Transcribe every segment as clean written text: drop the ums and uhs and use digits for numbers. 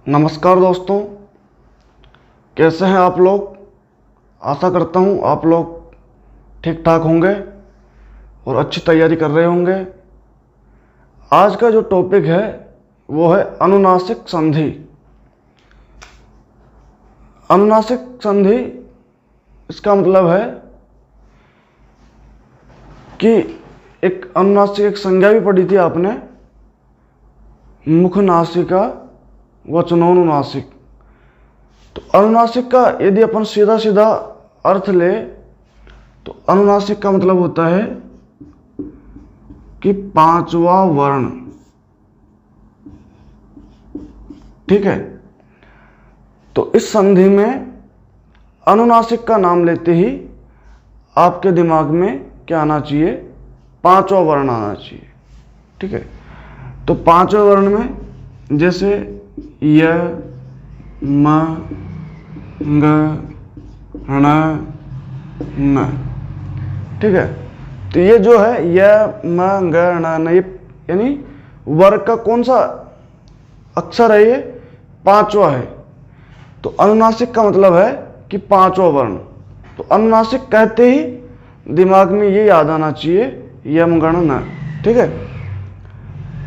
नमस्कार दोस्तों, कैसे हैं आप लोग। आशा करता हूं आप लोग ठीक ठाक होंगे और अच्छी तैयारी कर रहे होंगे। आज का जो टॉपिक है वो है अनुनासिक संधि। अनुनासिक संधि इसका मतलब है कि एक अनुनासिक एक संज्ञा भी पढ़ी थी आपने, मुख नासिका वचनोनुनासिक। तो अनुनासिक का यदि अपन सीधा सीधा अर्थ ले तो अनुनासिक का मतलब होता है कि पांचवा वर्ण। ठीक है, तो इस संधि में अनुनासिक का नाम लेते ही आपके दिमाग में क्या आना चाहिए? पांचवा वर्ण आना चाहिए। ठीक है, तो पांचवें वर्ण में जैसे य, म, ग, ण, न। ठीक है, तो ये जो है य, म, ग, ण, न, ये यानी वर्ग का कौन सा अक्षर है? ये पांचवा है। तो अनुनासिक का मतलब है कि पांचवा वर्ण। तो अनुनासिक कहते ही दिमाग में ये याद आना चाहिए यम, गण, न। ठीक है,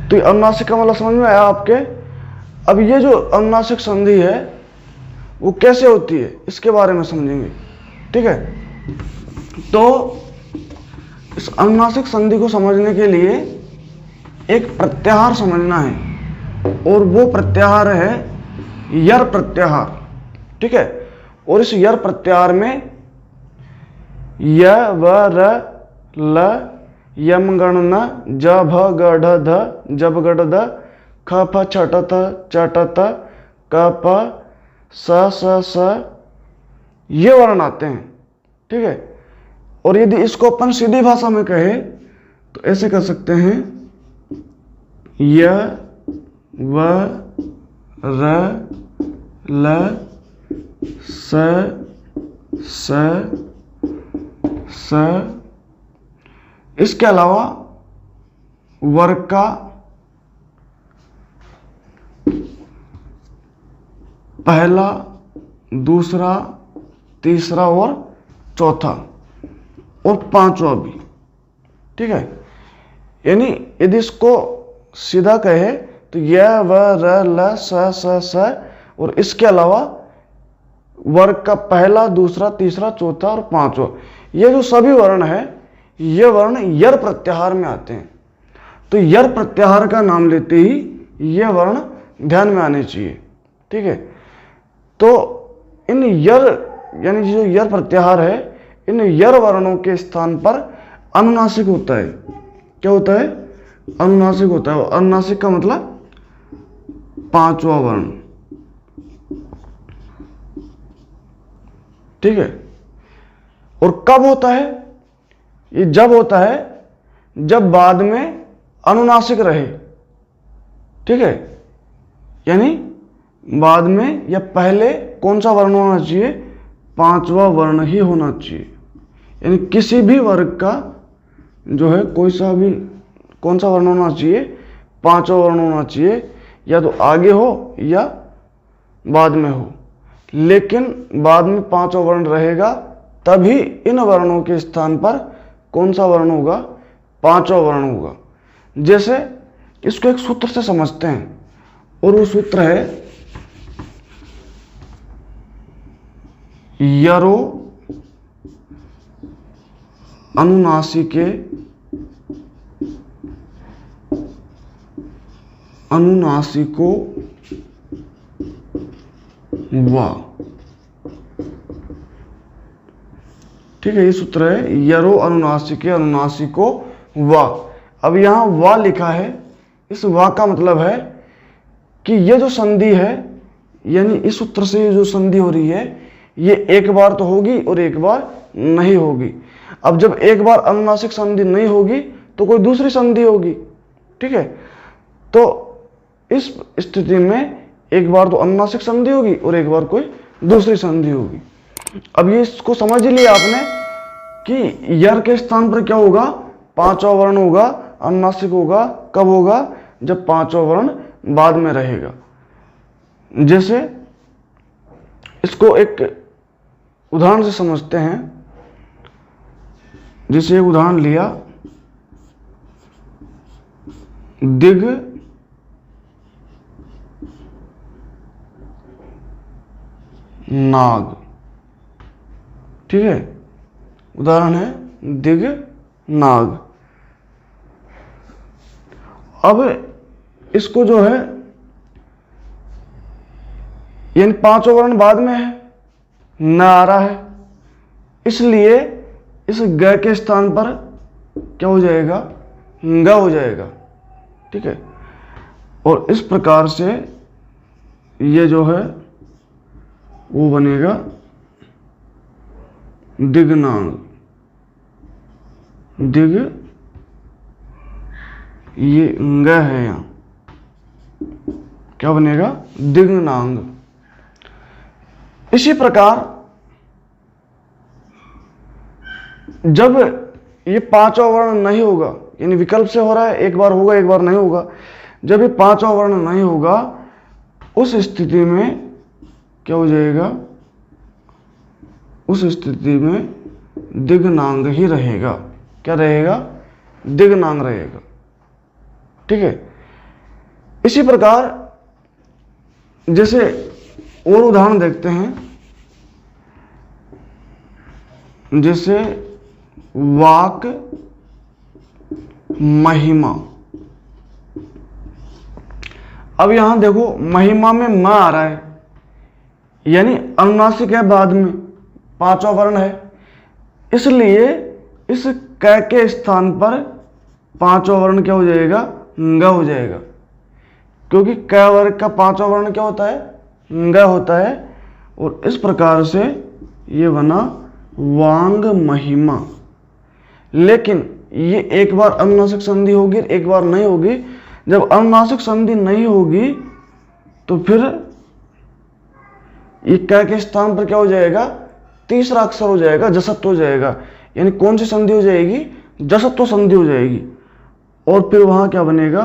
तो ये अनुनासिक का मतलब समझ में आया आपके। अब ये जो अनुनासिक संधि है वो कैसे होती है इसके बारे में समझेंगे। ठीक है, तो इस अनुनासिक संधि को समझने के लिए एक प्रत्याहार समझना है और वो प्रत्याहार है यर प्रत्याहार। ठीक है, और इस यर प्रत्याहार में य, व, र, ल, यम, गण, न, ज, भ, ग, ढ, ध, जब, गड, द, ख, फ, छ, ट, थ, च, ट, त, क, प, स, ये वर्ण आते हैं। ठीक है, और यदि इसको अपन सीधी भाषा में कहे तो ऐसे कर सकते हैं य, व, र, ल, स। इसके अलावा वर्ग का पहला, दूसरा, तीसरा और चौथा और पांचवा भी। ठीक है, यानी यदि इसको सीधा कहे तो य, व, र, ल, स और इसके अलावा वर्ग का पहला, दूसरा, तीसरा, चौथा और पांचवा, ये जो सभी वर्ण है ये वर्ण यर प्रत्याहार में आते हैं। तो यर प्रत्याहार का नाम लेते ही ये वर्ण ध्यान में आने चाहिए। ठीक है, तो इन यर यानी जो यर प्रत्याहार है इन यर वर्णों के स्थान पर अनुनासिक होता है। क्या होता है? अनुनासिक होता है। अनुनासिक का मतलब पांचवा वर्ण। ठीक है, और कब होता है? ये जब होता है जब बाद में अनुनासिक रहे। ठीक है, यानी बाद में या पहले कौन सा वर्ण होना चाहिए? पांचवा वर्ण ही होना चाहिए। यानी किसी भी वर्ग का जो है कोई सा भी कौन सा वर्ण होना चाहिए? पांचवा वर्ण होना चाहिए, या तो आगे हो या बाद में हो, लेकिन बाद में पांचवा वर्ण रहेगा तभी इन वर्णों के स्थान पर कौन सा वर्ण होगा? पांचवा वर्ण होगा। जैसे इसको एक सूत्र से समझते हैं और वो सूत्र है यरो अनुनासिके अनुनासिको वा। ठीक है, ये सूत्र है यरो अनुनासिके अनुनासिको वा। अब यहां वा लिखा है, इस वा का मतलब है कि ये जो संधि है यानी इस सूत्र से जो संधि हो रही है ये एक बार तो होगी और एक बार नहीं होगी। अब जब एक बार अनुनासिक संधि नहीं होगी तो कोई दूसरी संधि होगी। ठीक है, तो इस स्थिति में एक बार तो अनुनासिक संधि होगी और एक बार कोई दूसरी संधि होगी। अब ये इसको समझ लिया आपने कि यर के स्थान पर क्या होगा? पांचवा वर्ण होगा, अनुनासिक होगा। कब होगा? जब पांचवा वर्ण बाद में रहेगा। जैसे इसको एक उदाहरण से समझते हैं। जैसे एक उदाहरण लिया, दिग नाग, ठीक है, उदाहरण है दिग नाग। अब इसको जो है, यानी पांचों वर्ण बाद में है, न आ रहा है, इसलिए इस ग के स्थान पर क्या हो जाएगा, ग हो जाएगा, ठीक है। और इस प्रकार से ये जो है वो बनेगा दिगनांग। दिग, ये ग है, यहां क्या बनेगा, दिगनांग। इसी प्रकार जब ये पांचों वर्ण नहीं होगा, यानी विकल्प से हो रहा है, एक बार होगा एक बार नहीं होगा, जब ये पांचों वर्ण नहीं होगा उस स्थिति में क्या हो जाएगा, उस स्थिति में दिगनांग ही रहेगा। क्या रहेगा, दिगनांग रहेगा, ठीक है। इसी प्रकार जैसे और उदाहरण देखते हैं, जैसे वाक महिमा। अब यहां देखो महिमा में म आ रहा है, यानी अनुनासिक है, बाद में पांचवा वर्ण है, इसलिए इस क के स्थान पर पांचवा वर्ण क्या हो जाएगा, ग हो जाएगा, क्योंकि क वर्ग का पांचवा वर्ण क्या होता है, ग होता है। और इस प्रकार से ये बना वांग महिमा। लेकिन ये एक बार अनुनासिक संधि होगी, एक बार नहीं होगी। जब अनुनासिक संधि नहीं होगी तो फिर ये क के स्थान पर क्या हो जाएगा, तीसरा अक्षर हो जाएगा, जसत्व हो जाएगा। यानी कौन सी संधि हो जाएगी, जसत्व संधि हो जाएगी। और फिर वहां क्या बनेगा,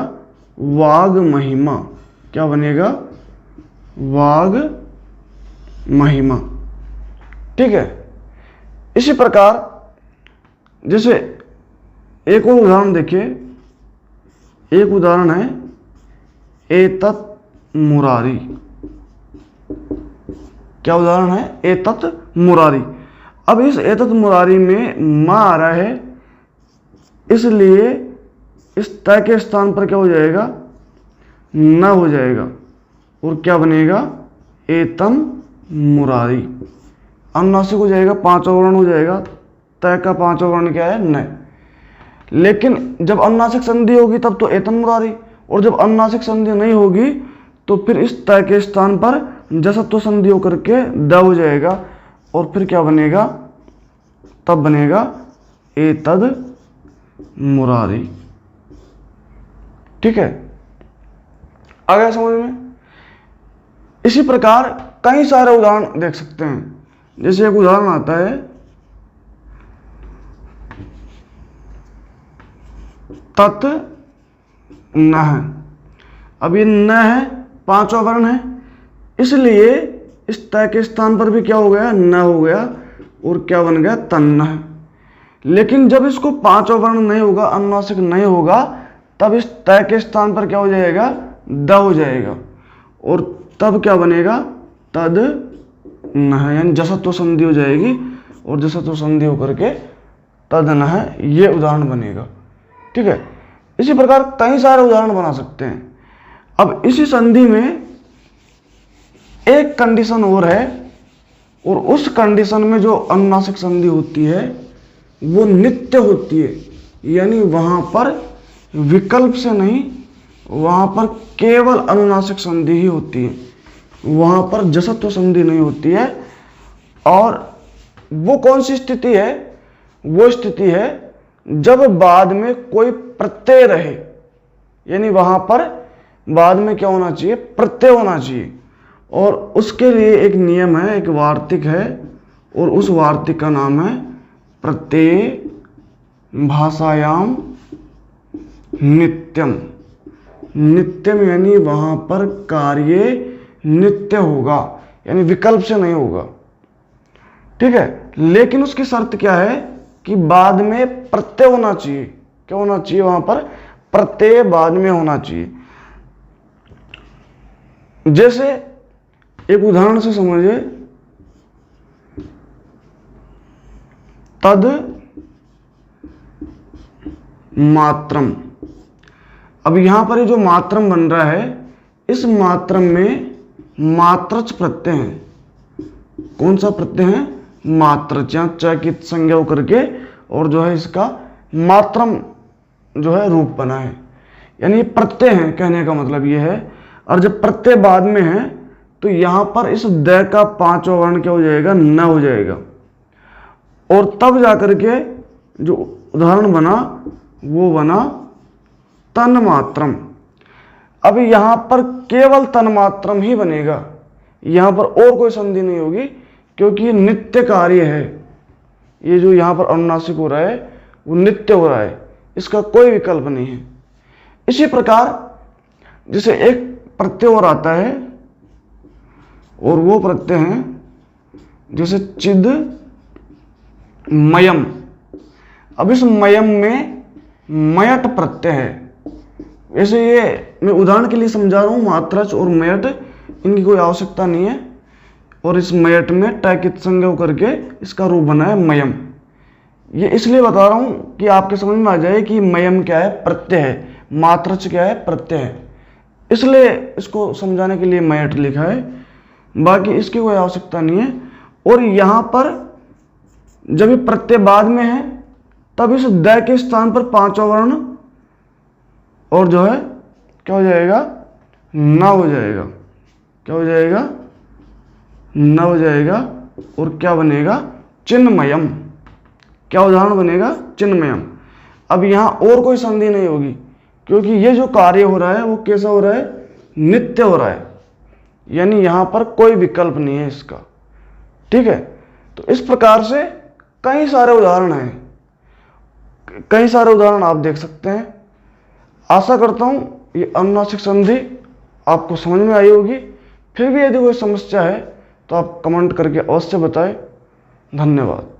वाग महिमा। क्या बनेगा, वाग महिमा, ठीक है। इसी प्रकार जैसे एक और उदाहरण देखिए, एक उदाहरण है एतत् मुरारी। क्या उदाहरण है, एतत् मुरारी। अब इस एतत् मुरारी में म आ रहा है, इसलिए इस त के स्थान पर क्या हो जाएगा, न हो जाएगा, और क्या बनेगा, एतम मुरारी। अनुनासिक हो जाएगा, पांचवा वर्ण हो जाएगा, त का पांचवा वर्ण क्या है, न। लेकिन जब अनुनासिक संधि होगी तब तो एतम मुरारी, और जब अनुनासिक संधि नहीं होगी तो फिर इस त के स्थान पर जसत्व संधि होकर के द हो जाएगा, और फिर क्या बनेगा, तब बनेगा एतद मुरारी, ठीक है। आ गया समझ में। इसी प्रकार कई सारे उदाहरण देख सकते हैं। जैसे एक उदाहरण आता है तत् न। अब ये न है, पांचवा वर्ण है, इसलिए इस त के स्थान पर भी क्या हो गया, न हो गया, और क्या बन गया, तन्न है। लेकिन जब इसको पांचवा वर्ण नहीं होगा, अनुनासिक नहीं होगा, तब इस त के स्थान पर क्या हो जाएगा, द हो जाएगा, और तब क्या बनेगा, तद न, यानी जसत्व संधि हो जाएगी, और जसत्व संधि होकर के तद न, ये उदाहरण बनेगा, ठीक है। इसी प्रकार कई सारे उदाहरण बना सकते हैं। अब इसी संधि में एक कंडीशन और है, और उस कंडीशन में जो अनुनासिक संधि होती है वो नित्य होती है, यानी वहां पर विकल्प से नहीं, वहां पर केवल अनुनासिक संधि ही होती है, वहां पर जसत्व संधि नहीं होती है। और वो कौन सी स्थिति है, वो स्थिति है जब बाद में कोई प्रत्यय रहे, यानी वहां पर बाद में क्या होना चाहिए, प्रत्यय होना चाहिए। और उसके लिए एक नियम है, एक वार्तिक है, और उस वार्तिक का नाम है प्रत्यय भाषायाम नित्यम। नित्यम यानी वहां पर कार्य नित्य होगा, यानी विकल्प से नहीं होगा। ठीक है, लेकिन उसकी शर्त क्या है कि बाद में प्रत्यय होना चाहिए। क्या होना चाहिए? वहां पर प्रत्यय बाद में होना चाहिए। जैसे एक उदाहरण से समझिए, तद मात्रम। अब यहां पर ये जो मात्रम बन रहा है, इस मात्रम में मात्रच प्रत्यय है। कौन सा प्रत्यय है? मात्रच। यहां च की संज्ञा होकर के और जो है इसका मात्रम जो है रूप बना है, यानी ये प्रत्यय है, कहने का मतलब ये है। और जब प्रत्यय बाद में है तो यहां पर इस द का पांचवा वर्ण क्या हो जाएगा? न हो जाएगा। और तब जाकर के जो उदाहरण बना वो बना तन्मात्रम। अब यहां पर केवल तन्मात्रम ही बनेगा, यहां पर और कोई संधि नहीं होगी, क्योंकि ये नित्य कार्य है। ये जो यहां पर अनुनासिक हो रहा है वो नित्य हो रहा है, इसका कोई विकल्प नहीं है। इसी प्रकार जैसे एक प्रत्यय और आता है, और वो प्रत्यय है जैसे चिद मयम। अब इस मयम में मयट प्रत्यय है। वैसे ये मैं उदाहरण के लिए समझा रहा हूं, मात्रच और मयट इनकी कोई आवश्यकता नहीं है। और इस मयट में टैकित संज्ञा होकर के इसका रूप बना है मयम। ये इसलिए बता रहा हूं कि आपके समझ में आ जाए कि मयम क्या है? प्रत्यय है। मात्रच क्या है? प्रत्यय है। इसलिए इसको समझाने के लिए मयट लिखा है, बाकी इसकी कोई आवश्यकता नहीं है। और यहां पर जब ये प्रत्यय बाद में है तब इस द के स्थान पर पांचवा वर्ण और जो है क्या हो जाएगा? न हो जाएगा। क्या हो जाएगा? न हो जाएगा। और क्या बनेगा? चिन्मयम। क्या उदाहरण बनेगा? चिन्मयम। अब यहां और कोई संधि नहीं होगी, क्योंकि ये जो कार्य हो रहा है वो कैसा हो रहा है? नित्य हो रहा है, यानी यहां पर कोई विकल्प नहीं है इसका। ठीक है, तो इस प्रकार से कई सारे उदाहरण हैं, कई सारे उदाहरण आप देख सकते हैं। आशा करता हूं ये अनुनासिक संधि आपको समझ में आई होगी। फिर भी यदि कोई समस्या है तो आप कमेंट करके अवश्य बताएं। धन्यवाद।